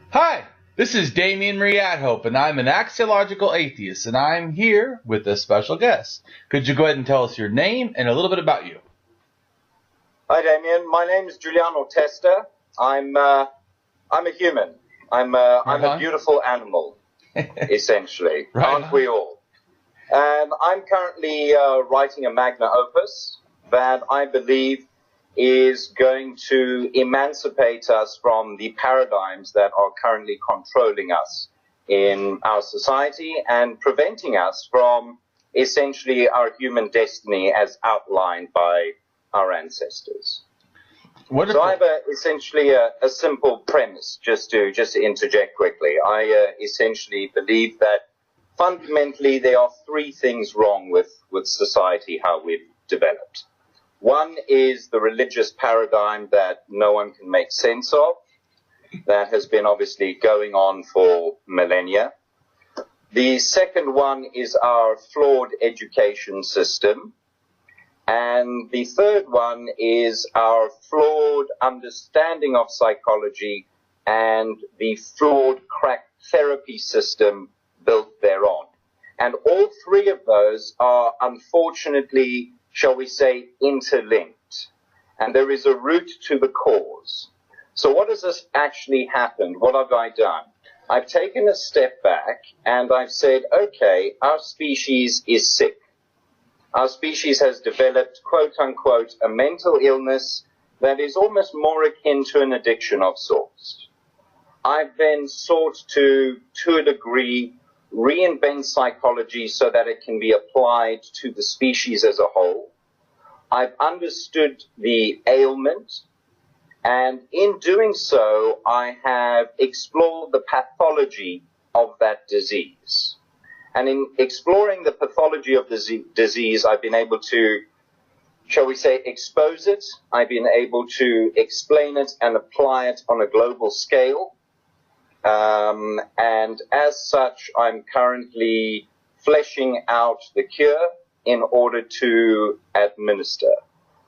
Hi, this is Damien Riadhope, and I'm an axiological atheist, and I'm here with a special guest. Could you go ahead and tell us your name and a little bit about you? Hi, Damien. My name is Giuliano Testa. I'm a human. I'm a beautiful animal, essentially. Right Aren't on. we all? And I'm currently writing a magna opus that I believe is going to emancipate us from the paradigms that are currently controlling us in our society and preventing us from essentially our human destiny as outlined by our ancestors. Wonderful. So I have essentially a simple premise, just to interject quickly. I essentially believe that fundamentally there are three things wrong with society, how we've developed. One is the religious paradigm that no one can make sense of, that has been obviously going on for millennia. The second one is our flawed education system. And the third one is our flawed understanding of psychology and the flawed crack therapy system built thereon. And all three of those are unfortunately, shall we say, interlinked. And there is a root to the cause. So what has this actually happened? What have I done? I've taken a step back and I've said, okay, our species is sick. Our species has developed, quote unquote, a mental illness that is almost more akin to an addiction of sorts. I've then sought to a degree, reinvent psychology so that it can be applied to the species as a whole. I've understood the ailment, and in doing so, I have explored the pathology of that disease. And in exploring the pathology of the disease, I've been able to, shall we say, expose it. I've been able to explain it and apply it on a global scale. And as such, I'm currently fleshing out the cure in order to administer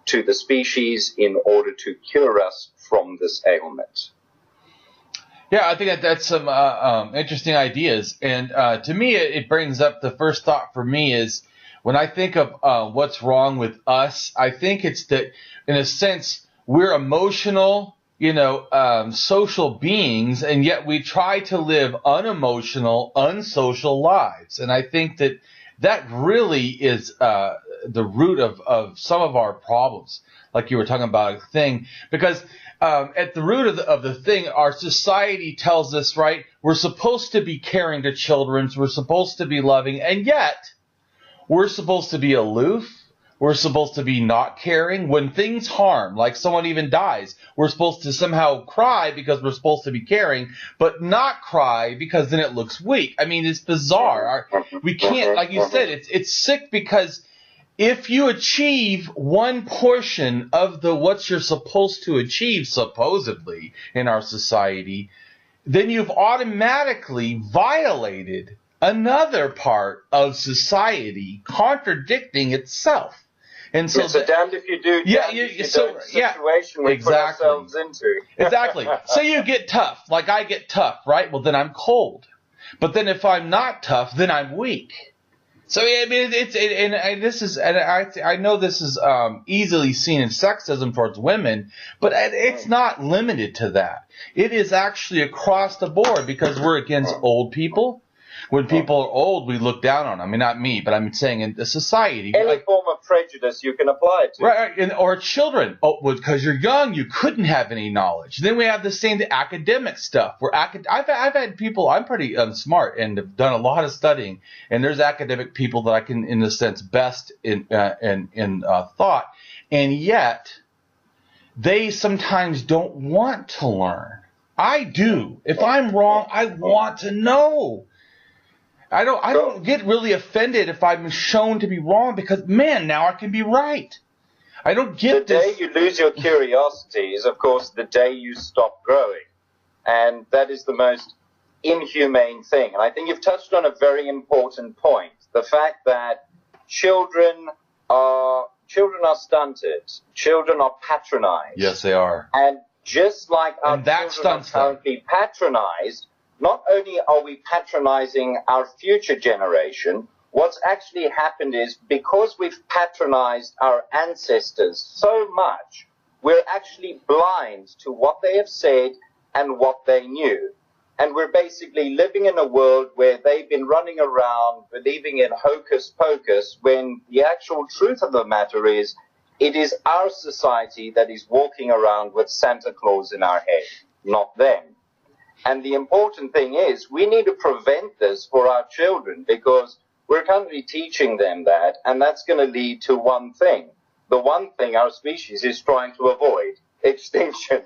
to the species in order to cure us from this ailment. Yeah, I think that's some interesting ideas. And to me, it brings up the first thought for me is when I think of what's wrong with us, I think it's that, in a sense, we're emotional, social beings, and yet we try to live unemotional, unsocial lives. And I think that really is the root of some of our problems, like you were talking about a thing, because at the root of the thing, our society tells us, right, we're supposed to be caring to children, we're supposed to be loving, and yet we're supposed to be aloof. We're supposed to be not caring. When things harm, like someone even dies, we're supposed to somehow cry because we're supposed to be caring, but not cry because then it looks weak. I mean, it's bizarre. We can't, like you said, it's sick because if you achieve one portion of what you're supposed to achieve, supposedly, in our society, then you've automatically violated another part of society, contradicting itself. And so it's a damned if you do, situation we put ourselves into. Exactly. So you get tough, like I get tough, right? Well, then I'm cold. But then if I'm not tough, then I'm weak. So I mean, I know this is easily seen in sexism towards women, but it's not limited to that. It is actually across the board because we're against old people. When people are old, we look down on them. I mean, not me, but I'm saying in the society. Any form of prejudice you can apply it to. Right, or children. Oh, well, because you're young, you couldn't have any knowledge. Then we have the academic stuff. I've had people, I'm pretty smart and have done a lot of studying, and there's academic people that I can, in a sense, best in thought, and yet they sometimes don't want to learn. I do. If I'm wrong, I want to know. I don't get really offended if I'm shown to be wrong because, man, now I can be right. I don't get this. The day you lose your curiosity is, of course, the day you stop growing. And that is the most inhumane thing. And I think you've touched on a very important point. The fact that children are stunted. Children are patronized. Yes, they are. And just like our And that children are stunts them. currently patronized, not only are we patronizing our future generation, what's actually happened is because we've patronized our ancestors so much, we're actually blind to what they have said and what they knew. And we're basically living in a world where they've been running around believing in hocus pocus, when the actual truth of the matter is it is our society that is walking around with Santa Claus in our head, not them. And the important thing is we need to prevent this for our children, because we're currently teaching them that, and that's going to lead to one thing. The one thing our species is trying to avoid: extinction.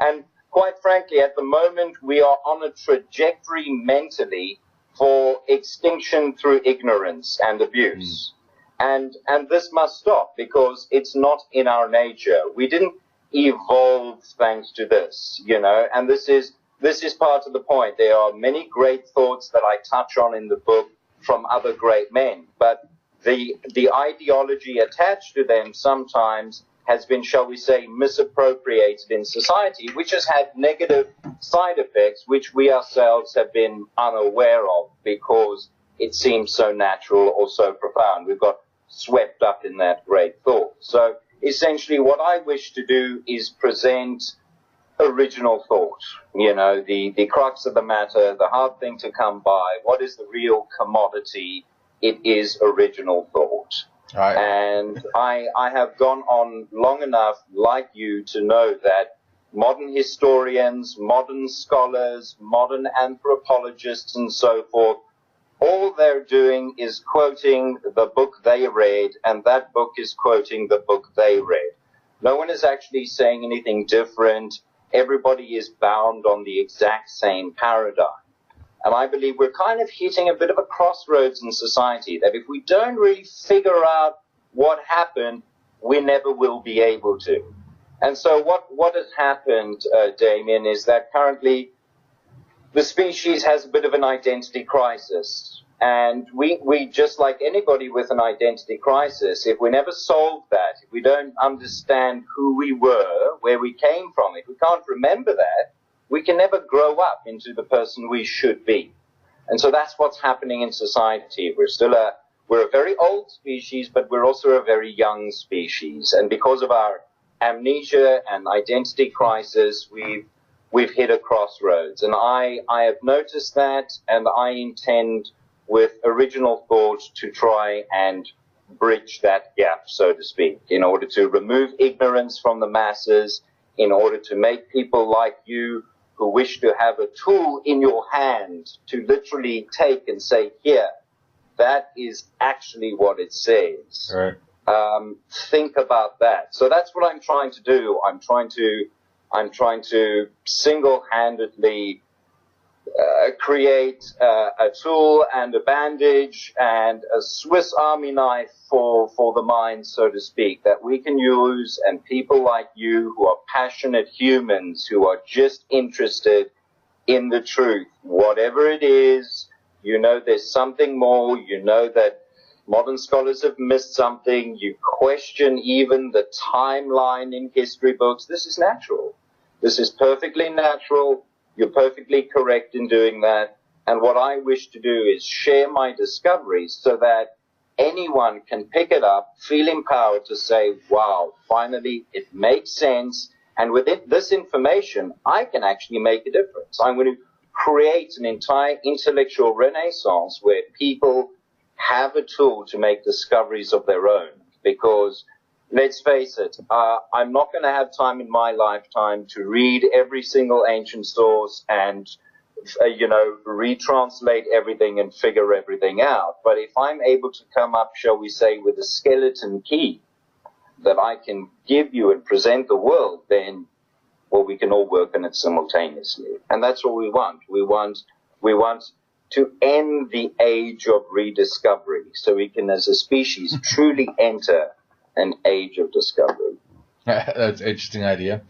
And quite frankly, at the moment, we are on a trajectory mentally for extinction through ignorance and abuse. And this must stop, because it's not in our nature. We didn't evolve thanks to this, and this is part of the point. There are many great thoughts that I touch on in the book from other great men, but the ideology attached to them sometimes has been, shall we say, misappropriated in society, which has had negative side effects, which we ourselves have been unaware of because it seems so natural or so profound. We've got swept up in that great thought. So essentially what I wish to do is present original thought, the crux of the matter, the hard thing to come by. What is the real commodity? It is original thought. Right. And I have gone on long enough, like you, to know that modern historians, modern scholars, modern anthropologists, and so forth, all they're doing is quoting the book they read, and that book is quoting the book they read. No one is actually saying anything different. Everybody is bound on the exact same paradigm. And I believe we're kind of hitting a bit of a crossroads in society, that if we don't really figure out what happened, we never will be able to. And so what has happened, Damien, is that currently the species has a bit of an identity crisis. And we just like anybody with an identity crisis, if we never solve that, if we don't understand who we were, where we came from, if we can't remember that, we can never grow up into the person we should be. And so that's what's happening in society. We're a very old species, but we're also a very young species. And because of our amnesia and identity crisis, we've hit a crossroads. And I have noticed that, and I intend with original thought to try and bridge that gap, so to speak, in order to remove ignorance from the masses, in order to make people like you who wish to have a tool in your hand to literally take and say, here, that is actually what it says. Right. Think about that. So that's what I'm trying to do. I'm trying to single-handedly create a tool and a bandage and a Swiss Army knife for the mind, so to speak, that we can use, and people like you who are passionate humans who are just interested in the truth, whatever it is, there's something more, that modern scholars have missed something, you question even the timeline in history books. This is natural. This is perfectly natural. You're perfectly correct in doing that. And what I wish to do is share my discoveries so that anyone can pick it up, feel empowered to say, wow, finally it makes sense. And with this information, I can actually make a difference. I'm going to create an entire intellectual renaissance where people have a tool to make discoveries of their own. Because let's face it, I'm not going to have time in my lifetime to read every single ancient source and, retranslate everything and figure everything out. But if I'm able to come up, shall we say, with a skeleton key that I can give you and present the world, then, well, we can all work on it simultaneously. And that's what we want. We want to end the age of rediscovery so we can, as a species, truly enter an age of discovery. That's an interesting idea.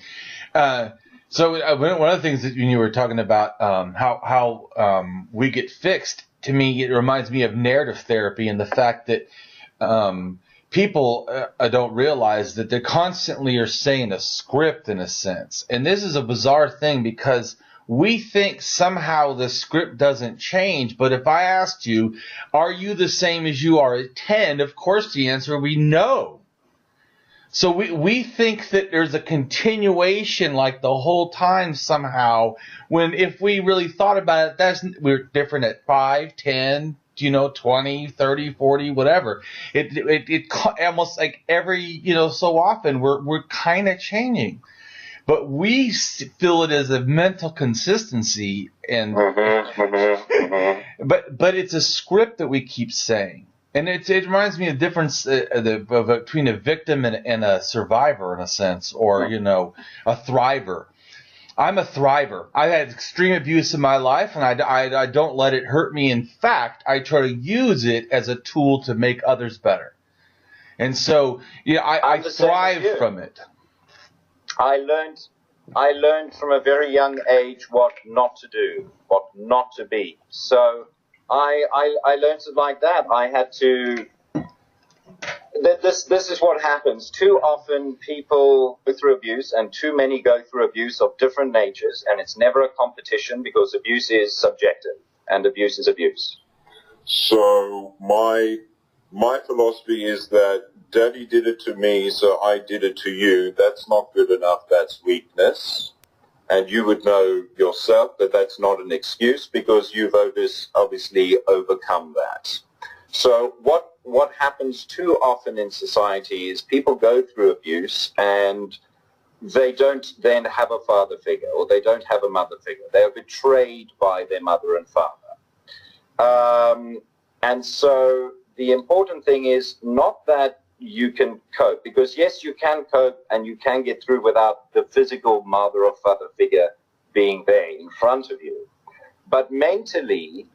So one of the things that when you were talking about how we get fixed, to me, it reminds me of narrative therapy and the fact that people don't realize that they constantly are saying a script in a sense. And this is a bizarre thing because we think somehow the script doesn't change. But if I asked you, are you the same as you are at 10? Of course the answer would be no. So we think that there's a continuation like the whole time somehow, when if we really thought about it, we're different at 5, 10, 20, 30, 40, whatever. It almost like every, so often we're kind of changing. But we feel it as a mental consistency, and but it's a script that we keep saying. And it reminds me of the difference between a victim and a survivor in a sense, or, a thriver. I'm a thriver. I had extreme abuse in my life, and I don't let it hurt me. In fact, I try to use it as a tool to make others better. And so, I thrive from it. I learned from a very young age what not to do, what not to be. So I learned it like that. I had to. This is what happens. Too often people go through abuse, and too many go through abuse of different natures, and it's never a competition because abuse is subjective, and abuse is abuse. So my philosophy is that Daddy did it to me, so I did it to you. That's not good enough. That's weakness. And you would know yourself that that's not an excuse because you've obviously overcome that. So what happens too often in society is people go through abuse and they don't then have a father figure, or they don't have a mother figure. They are betrayed by their mother and father. And so the important thing is not that you can cope, because yes, you can cope and you can get through without the physical mother or father figure being there in front of you. But mentally,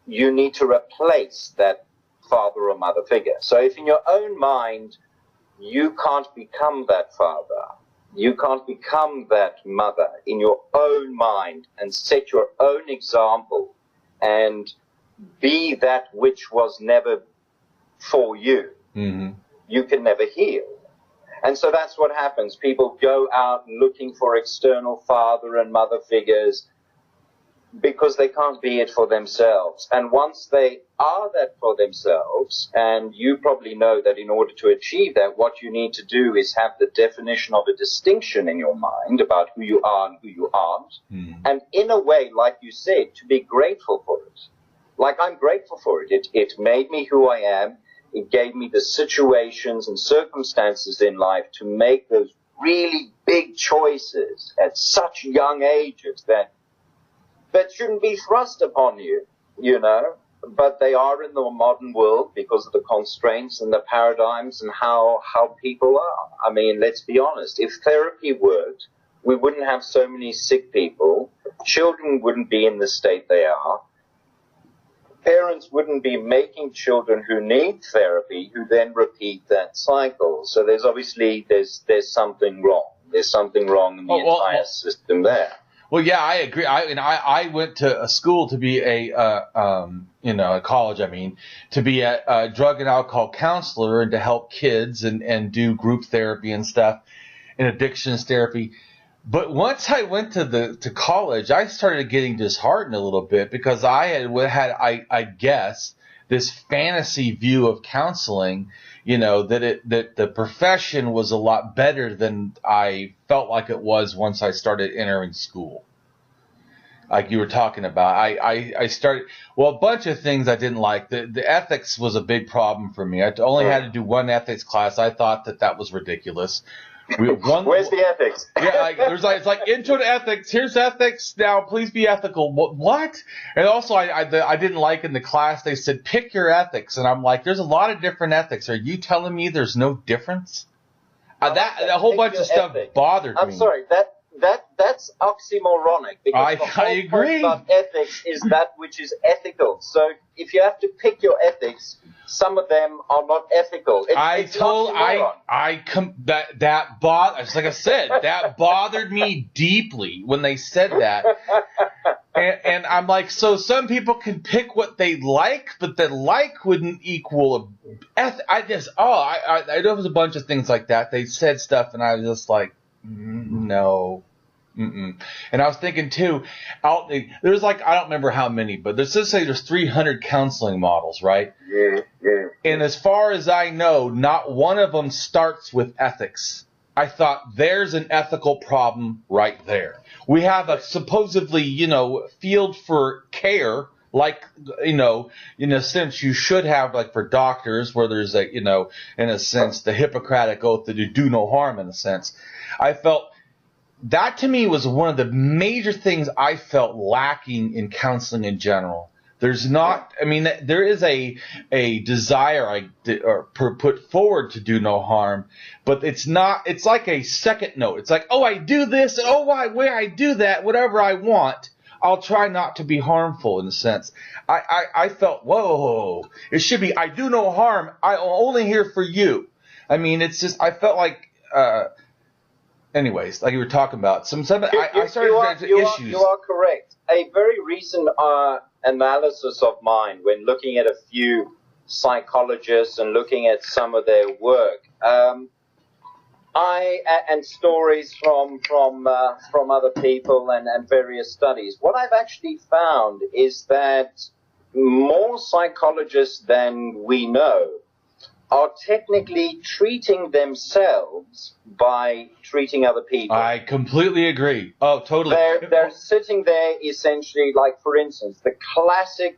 you need to replace that father or mother figure. So if in your own mind, you can't become that father, you can't become that mother in your own mind and set your own example and be that which was never for you, you can never heal. And so that's what happens. People go out looking for external father and mother figures because they can't be it for themselves. And once they are that for themselves, and you probably know that in order to achieve that, what you need to do is have the definition of a distinction in your mind about who you are and who you aren't. And in a way, like you said, to be grateful for it. Like I'm grateful for it. It made me who I am. It gave me the situations and circumstances in life to make those really big choices at such young ages that shouldn't be thrust upon you, but they are in the modern world because of the constraints and the paradigms and how people are. I mean, let's be honest. If therapy worked, we wouldn't have so many sick people. Children wouldn't be in the state they are. Parents wouldn't be making children who need therapy, who then repeat that cycle. So there's obviously there's something wrong. There's something wrong in the entire system there. Well, yeah, I agree. I went to a school to be a college. To be a drug and alcohol counselor and to help kids and do group therapy and stuff and addictions therapy. But once I went to college, I started getting disheartened a little bit because I had I guess this fantasy view of counseling, that the profession was a lot better than I felt like it was once I started entering school. Like you were talking about, I started, a bunch of things I didn't like. The ethics was a big problem for me. I only had to do one ethics class. I thought that was ridiculous. Where's the ethics? Yeah, it's like intro to ethics. Here's ethics. Now, please be ethical. What? And also, I didn't like in the class they said pick your ethics, and I'm like, there's a lot of different ethics. Are you telling me there's no difference? A whole bunch of stuff bothered me. I'm sorry. That's oxymoronic because the whole agree. point about ethics is that which is ethical. So if you have to pick your ethics, some of them are not ethical. That bothered me deeply when they said that. And I'm like, so some people can pick what they like, but the like wouldn't equal I know it was a bunch of things like that. They said stuff, and I was just like, no. Mm-mm. And I was thinking too, there's like, I don't remember how many, but let's just say there's 300 counseling models, right? Yeah. And as far as I know, not one of them starts with ethics. I thought there's an ethical problem right there. We have a supposedly, field for care, like, in a sense you should have, like for doctors, where there's a, in a sense, the Hippocratic oath that you do no harm, in a sense. I felt that to me was one of the major things I felt lacking in counseling in general. There's not, there is a desire put forward to do no harm, but it's not, it's like a second note. It's like, oh, I do this, and where I do that, whatever I want, I'll try not to be harmful, in a sense. I felt, whoa, it should be, I do no harm, I'm only here for you. It's just, I felt like, anyways, like you were talking about, I started issues. You are correct. A very recent analysis of mine, when looking at a few psychologists and looking at some of their work, and stories from other people and various studies. What I've actually found is that more psychologists than we know are technically treating themselves by treating other people. I completely agree. Oh, totally. They're sitting there essentially, like, for instance, the classic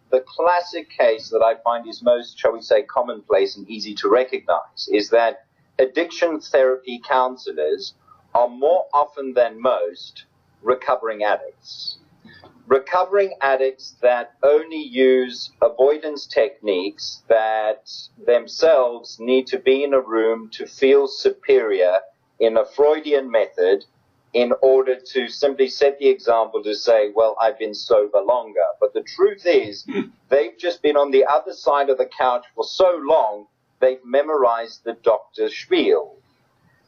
case that I find is most, shall we say, commonplace and easy to recognize is that addiction therapy counselors are more often than most recovering addicts. Recovering addicts that only use avoidance techniques, that themselves need to be in a room to feel superior in a Freudian method in order to simply set the example to say, well, I've been sober longer. But the truth is, they've just been on the other side of the couch for so long, they've memorized the doctor's spiel.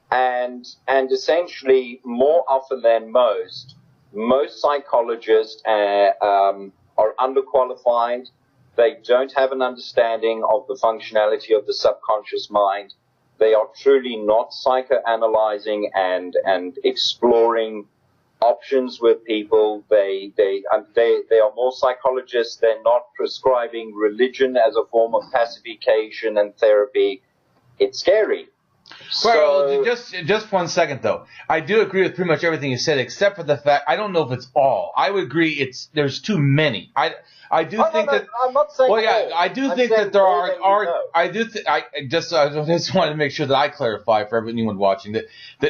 And essentially, more often than most psychologists are underqualified. They don't have an understanding of the functionality of the subconscious mind. They are truly not psychoanalyzing and exploring options with people. They are more psychologists. They're not prescribing religion as a form of pacification and therapy. It's scary. Well, just 1 second though. I do agree with pretty much everything you said, except for the fact I don't know if it's all. I would agree there's too many. I do think that. I'm not saying. Well, yeah, all. I do I'm think that there are. I do. I just wanted to make sure that I clarify for anyone watching that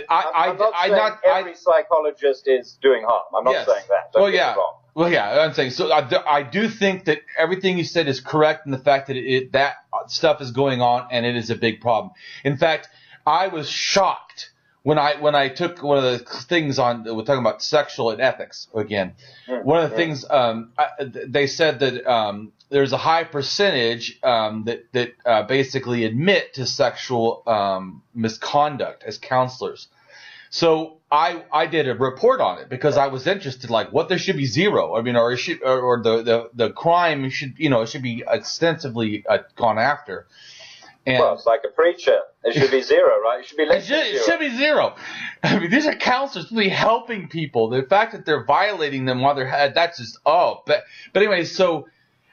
I'm not saying every psychologist is doing harm. I'm not saying that. Don't get me wrong. Well, yeah, I'm saying so. I do think that everything you said is correct in the fact that that stuff is going on and it is a big problem. In fact, I was shocked when I took one of the things on. We're talking about sexual and ethics again. One of the things they said that there's a high percentage that basically admit to sexual misconduct as counselors. So I did a report on it because I was interested, like what there should be zero. Or the crime should it should be extensively gone after. And well, it's like a preacher. It should be zero, right? It should be less than zero. It should be zero. These are counselors really helping people. The fact that they're violating them while they're that's just But anyway, so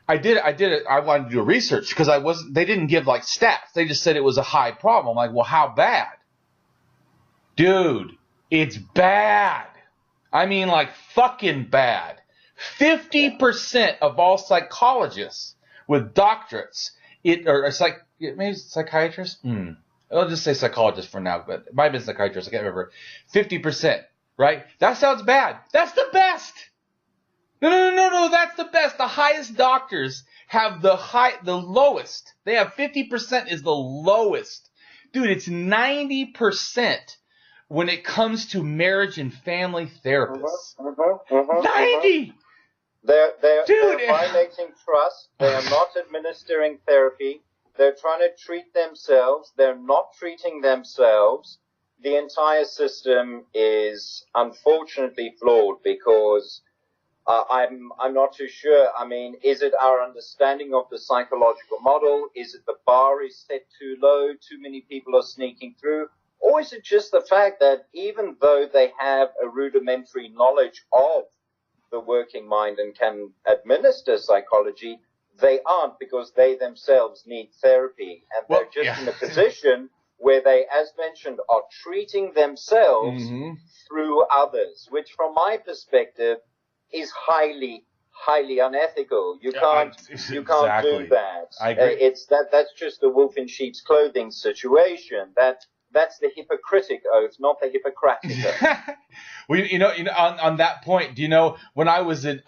I did it. I wanted to do research because they didn't give like stats. They just said it was a high problem. I'm like, well, how bad? Dude, it's bad. I mean, like fucking bad. 50% of all psychologists with doctorates, maybe psychiatrists? I'll just say psychologist for now, but it might have been psychiatrist. I can't remember. 50%, right? That sounds bad. That's the best. No. That's the best. The highest doctors have the lowest. They have 50% is the lowest. Dude, it's 90% when it comes to marriage and family therapists. 90! They're violating trust. They are not administering therapy. They're trying to treat themselves. They're not treating themselves. The entire system is unfortunately flawed because I'm not too sure. I mean, is it our understanding of the psychological model? Is it the bar is set too low? Too many people are sneaking through? Or is it just the fact that even though they have a rudimentary knowledge of the working mind and can administer psychology, they aren't, because they themselves need therapy. And they're just in a position where they, as mentioned, are treating themselves through others, which from my perspective is highly, highly unethical. You can't do that. I agree. That's just a wolf in sheep's clothing situation. That's the Hippocratic oath, not the Hippocratic oath. Well, on that point, do you know, when I was in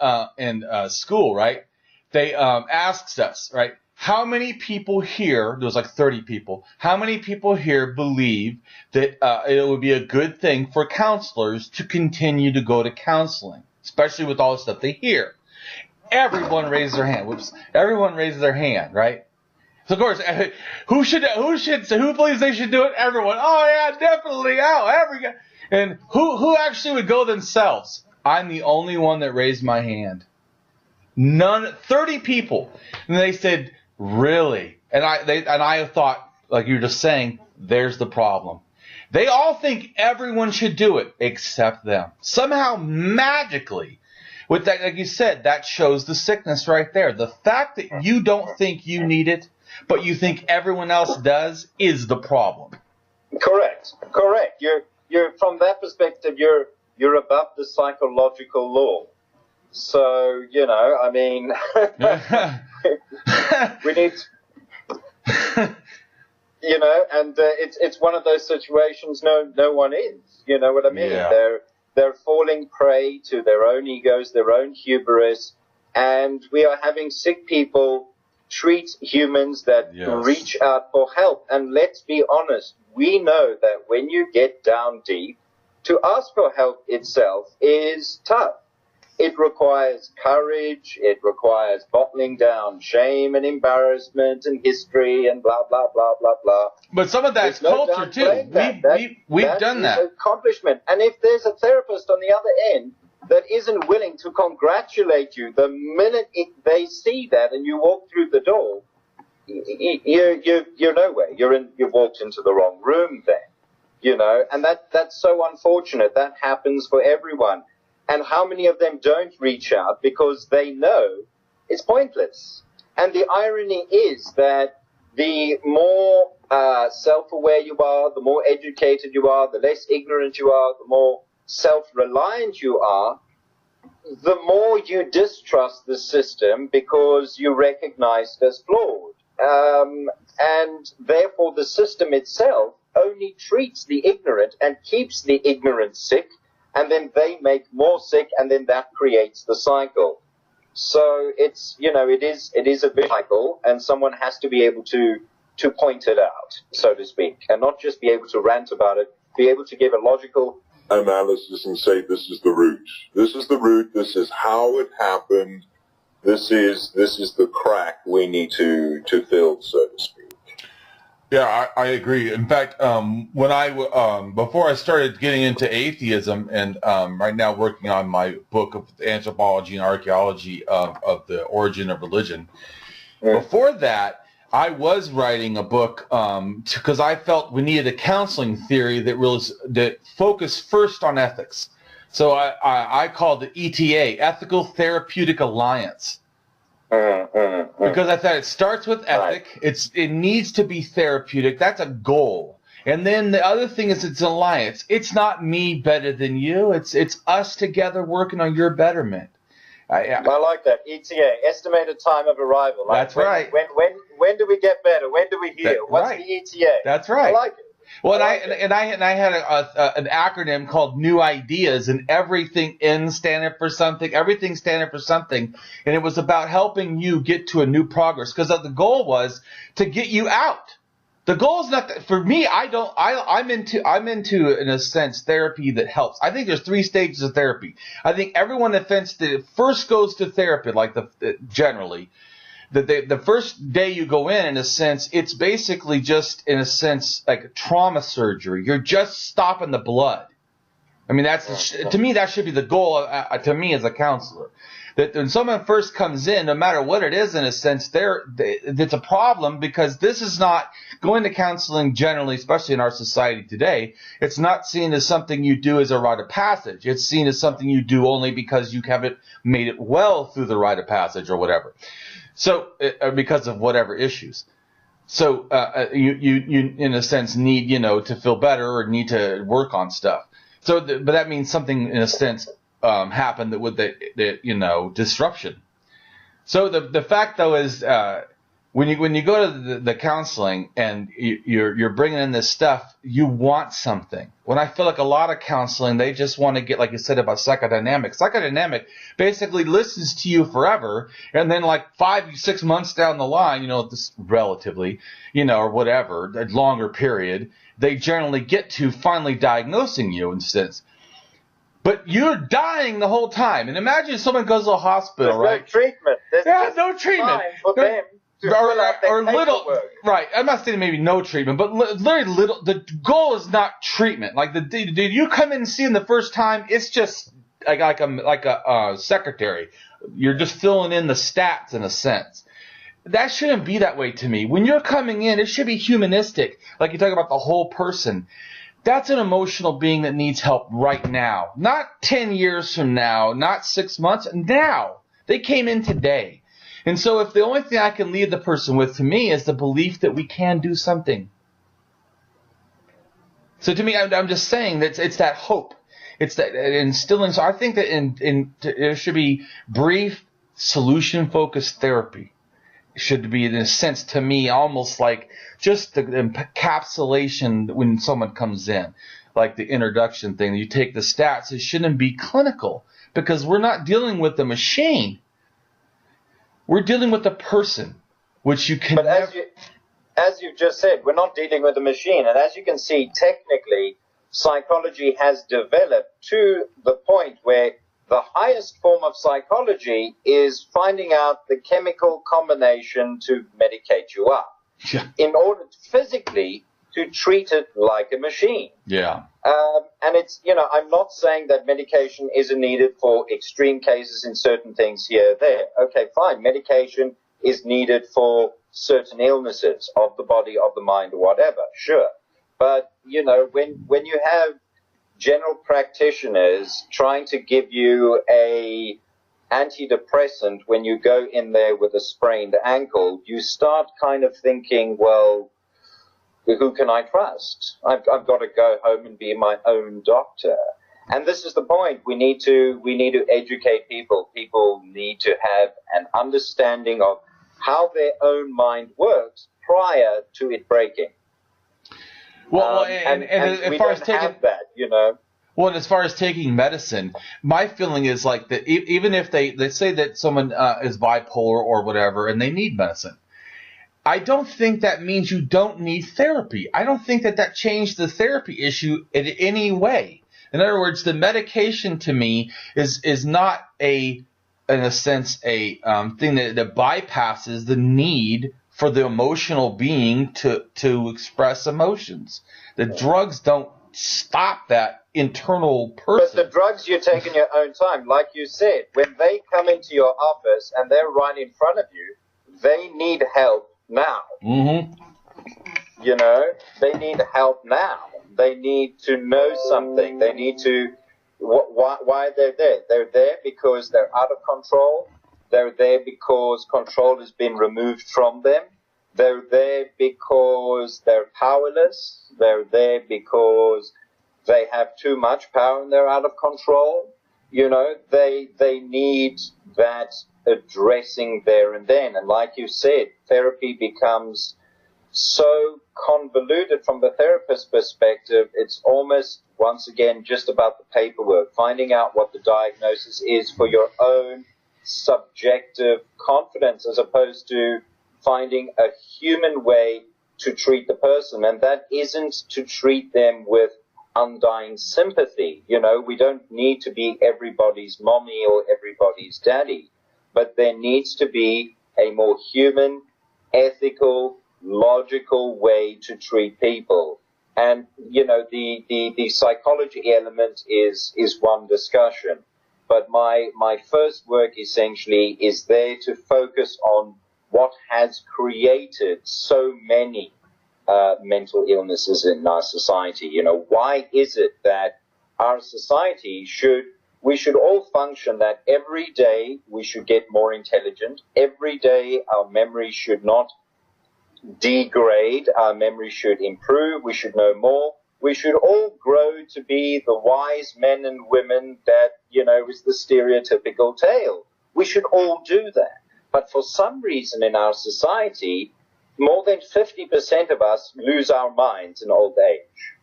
school, right, they asked us, right, how many people here, there was like 30 people, how many people here believe that it would be a good thing for counselors to continue to go to counseling, especially with all the stuff they hear? Everyone raised their hand. Everyone raises their hand, right? So of course, who believes they should do it? Everyone. Oh yeah, definitely. And who actually would go themselves? I'm the only one that raised my hand. 30 people. And they said, really? And I thought, like you were just saying, there's the problem. They all think everyone should do it except them. Somehow, magically, with that, like you said, that shows the sickness right there. The fact that you don't think you need it, but you think everyone else does, is the problem. Correct. You're from that perspective, you're above the psychological law. So, I mean, we need, and it's one of those situations no one is. You know what I mean? Yeah. They're falling prey to their own egos, their own hubris, and we are having sick people treat humans that reach out for help. And let's be honest, we know that when you get down deep, to ask for help itself is tough. It requires courage, it requires bottling down shame and embarrassment and history and blah, blah, blah, blah, blah. But some of that's culture, too. We've done that. Accomplishment. And if there's a therapist on the other end that isn't willing to congratulate you the minute they see that and you walk through the door, you're nowhere. You've walked into the wrong room then, and that's so unfortunate. That happens for everyone. And how many of them don't reach out because they know it's pointless? And the irony is that the more self-aware you are, the more educated you are, the less ignorant you are, the more self-reliant you are, the more you distrust the system because you recognize it as flawed. And therefore the system itself only treats the ignorant and keeps the ignorant sick, and then they make more sick, and then that creates the cycle. So it's, it is a vicious cycle, and someone has to be able to point it out, so to speak, and not just be able to rant about it, be able to give a logical analysis and say, this is the root. This is the root. This is how it happened. This is the crack we need to fill, so to speak. Yeah, I agree. In fact, when before I started getting into atheism, and right now working on my book of anthropology and archaeology of the origin of religion, before that, I was writing a book because I felt we needed a counseling theory that focused first on ethics. So I called it ETA, Ethical Therapeutic Alliance. Because I thought it starts with ethic. It needs to be therapeutic. That's a goal. And then the other thing is it's an alliance. It's not me better than you. It's us together working on your betterment. I like that. ETA, estimated time of arrival. That's right. When do we get better? When do we heal? What's the ETA? That's right. I like it. Well, I had an acronym called New Ideas, and everything N standing for something, everything standing for something, and it was about helping you get to a new progress, because the goal was to get you out. The goal is not that, for me. I'm into in a sense therapy that helps. I think there's 3 stages of therapy. I think everyone that first goes to therapy, like generally. The first day you go in a sense, it's basically just, in a sense, like trauma surgery. You're just stopping the blood. I mean, to me, that should be the goal to me as a counselor. That when someone first comes in, no matter what it is, in a sense, it's a problem, because this is not going to counseling generally, especially in our society today. It's not seen as something you do as a rite of passage. It's seen as something you do only because you haven't made it well through the rite of passage or whatever. So, because of whatever issues. So, you in a sense need, to feel better or need to work on stuff. So, but that means something in a sense happened with the disruption. So the fact though is when you go to the counseling and you're bringing in this stuff, you want something. When I feel like a lot of counseling, they just want to get, like you said about psychodynamic. Psychodynamic basically listens to you forever, and then like 5-6 months down the line, this relatively, or whatever, a longer period, they generally get to finally diagnosing you in a sense. But you're dying the whole time. And imagine someone goes to a hospital, There's right? no treatment. There's no treatment. time for them to fill out their paperwork. Right. I'm not saying maybe no treatment, but very little. The goal is not treatment. Like did you come in and see him the first time? It's just like a secretary. You're just filling in the stats in a sense. That shouldn't be that way to me. When you're coming in, it should be humanistic. Like you talk about the whole person. That's an emotional being that needs help right now. Not 10 years from now, not 6 months, now. They came in today. And so if the only thing I can leave the person with, to me, is the belief that we can do something. So to me, I'm just saying that it's that hope. It's that instilling. So I think that there should be brief, solution-focused therapy. Should be, in a sense, to me, almost like just the encapsulation when someone comes in, like the introduction thing. You take the stats. It shouldn't be clinical, because we're not dealing with a machine. We're dealing with a person, which you can. But as you've just said, we're not dealing with a machine. And as you can see, technically, psychology has developed to the point where the highest form of psychology is finding out the chemical combination to medicate you up, in order physically to treat it like a machine. Yeah. And it's, I'm not saying that medication isn't needed for extreme cases in certain things here or there. Okay, fine. Medication is needed for certain illnesses of the body, of the mind, or whatever. Sure. But, when you have general practitioners trying to give you a antidepressant when you go in there with a sprained ankle, you start kind of thinking, well, who can I trust? I've got to go home and be my own doctor. And this is the point. We need to educate people. People need to have an understanding of how their own mind works prior to it breaking. Well, and as far as taking that, Well, and as far as taking medicine, my feeling is like that even if they say that someone is bipolar or whatever and they need medicine, I don't think that means you don't need therapy. I don't think that changed the therapy issue in any way. In other words, the medication to me is not in a sense, a thing that bypasses the need for the emotional being to express emotions. The drugs don't stop that internal person. But the drugs you take in your own time, like you said, when they come into your office and they're right in front of you, they need help now. Mm-hmm. They need help now. They need to know something. They need to, why they're there. They're there because they're out of control. They're there because control has been removed from them. They're there because they're powerless. They're there because they have too much power and they're out of control. They need that addressing there and then. And like you said, therapy becomes so convoluted from the therapist's perspective. It's almost, once again, just about the paperwork, finding out what the diagnosis is for your own subjective confidence, as opposed to finding a human way to treat the person. And that isn't to treat them with undying sympathy. We don't need to be everybody's mommy or everybody's daddy, but there needs to be a more human, ethical, logical way to treat people. And, you know, the psychology element is one discussion. But my first work essentially is there to focus on what has created so many mental illnesses in our society. You know, why is it that our society we should all function that every day we should get more intelligent. Every day our memory should not degrade. Our memory should improve. We should know more. We should all grow to be the wise men and women that, you know, is the stereotypical tale. We should all do that. But for some reason in our society, more than 50% of us lose our minds in old age.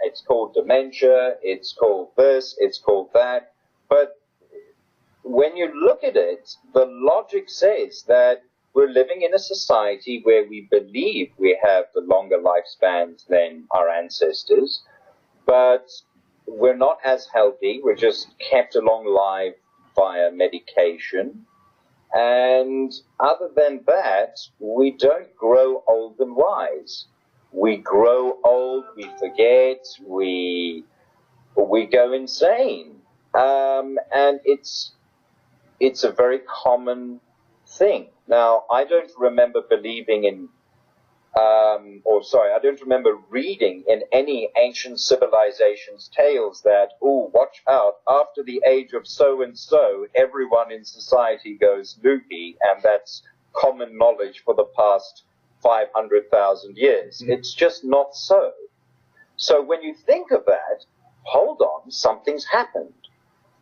It's called dementia, it's called this, it's called that. But when you look at it, the logic says that we're living in a society where we believe we have the longer lifespans than our ancestors, but we're not as healthy. We're just kept along alive via medication. And other than that, we don't grow old and wise. We grow old, we forget, we go insane. And it's a very common thing. Now, I don't remember believing in, I don't remember reading in any ancient civilizations tales that, watch out, after the age of so-and-so, everyone in society goes loopy, and that's common knowledge for the past 500,000 years. It's just not so. So when you think of that, hold on, something's happened.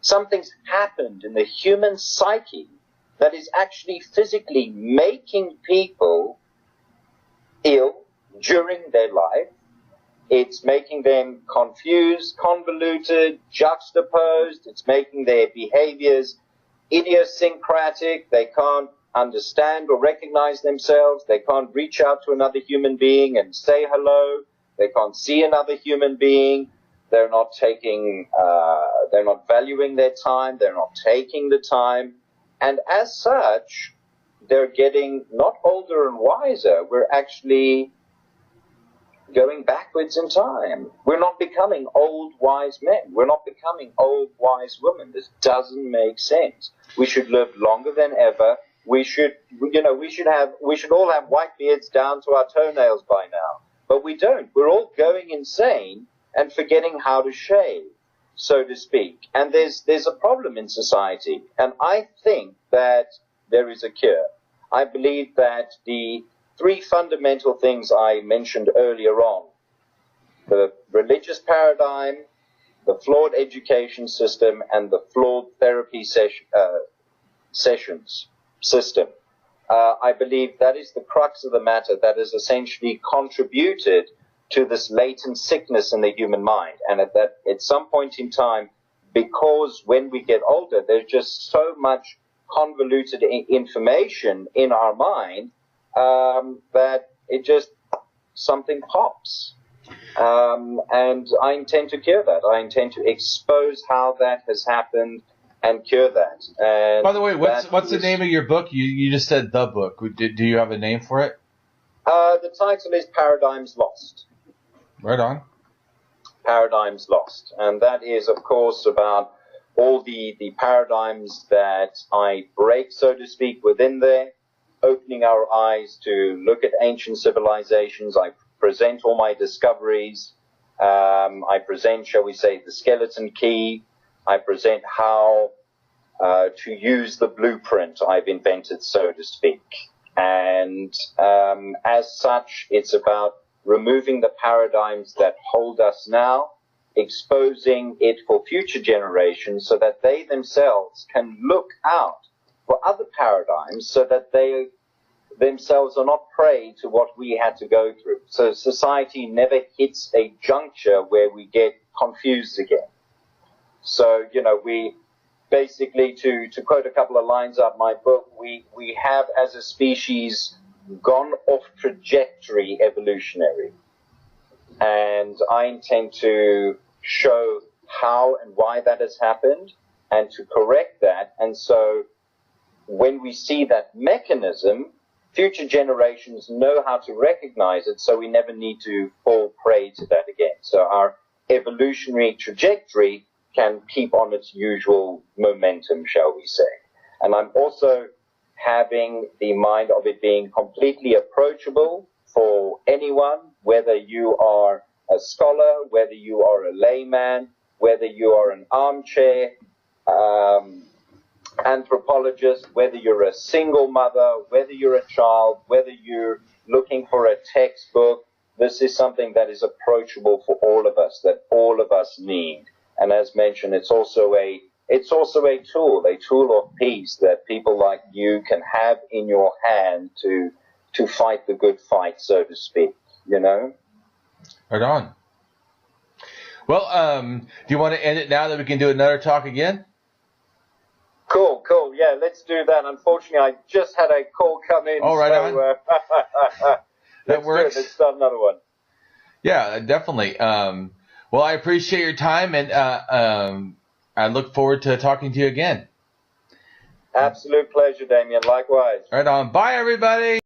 Something's happened in the human psyche that is actually physically making people ill during their life. It's making them confused, convoluted, juxtaposed. It's making their behaviors idiosyncratic. They can't understand or recognize themselves. They can't reach out to another human being and say hello. They can't see another human being. They're not valuing their time. They're not taking the time. And as such, they're getting not older and wiser. We're actually going backwards in time. We're not becoming old, wise men. We're not becoming old, wise women. This doesn't make sense. We should live longer than ever. We should all have white beards down to our toenails by now. But we don't. We're all going insane and forgetting how to shave, so to speak. And there's a problem in society. And I think that there is a cure. I believe that the three fundamental things I mentioned earlier on, the religious paradigm, the flawed education system, and the flawed therapy sessions system, I believe that is the crux of the matter that has essentially contributed to this latent sickness in the human mind. And at some point in time, because when we get older, there's just so much convoluted information in our mind that something pops. And I intend to cure that. I intend to expose how that has happened and cure that. And by the way, what's the name of your book? You just said the book. Do you have a name for it? The title is Paradigms Lost. Right on. Paradigms Lost. And that is, of course, about all the paradigms that I break, so to speak, within there, opening our eyes to look at ancient civilizations. I present all my discoveries. I present, shall we say, the skeleton key. I present how to use the blueprint I've invented, so to speak. And as such, it's about removing the paradigms that hold us now, exposing it for future generations so that they themselves can look out for other paradigms so that they themselves are not prey to what we had to go through. So society never hits a juncture where we get confused again. So, we basically, to quote a couple of lines out of my book, we have as a species gone off trajectory evolutionary. And I intend to show how and why that has happened and to correct that. And so when we see that mechanism, future generations know how to recognize it, so we never need to fall prey to that again. So our evolutionary trajectory can keep on its usual momentum, shall we say. And I'm also having the mind of it being completely approachable for anyone, whether you are a scholar, whether you are a layman, whether you are an armchair anthropologist, whether you're a single mother, whether you're a child, whether you're looking for a textbook. This is something that is approachable for all of us, that all of us need. And as mentioned, it's also a tool of peace that people like you can have in your hand to fight the good fight, so to speak, you know? Right on. Well, do you want to end it now that we can do another talk again? Cool. Yeah, let's do that. Unfortunately, I just had a call come in. Oh, right on. That works. Let's start another one. Yeah, definitely. Well, I appreciate your time, and I look forward to talking to you again. Absolute pleasure, Damien. Likewise. Right on. Bye, everybody.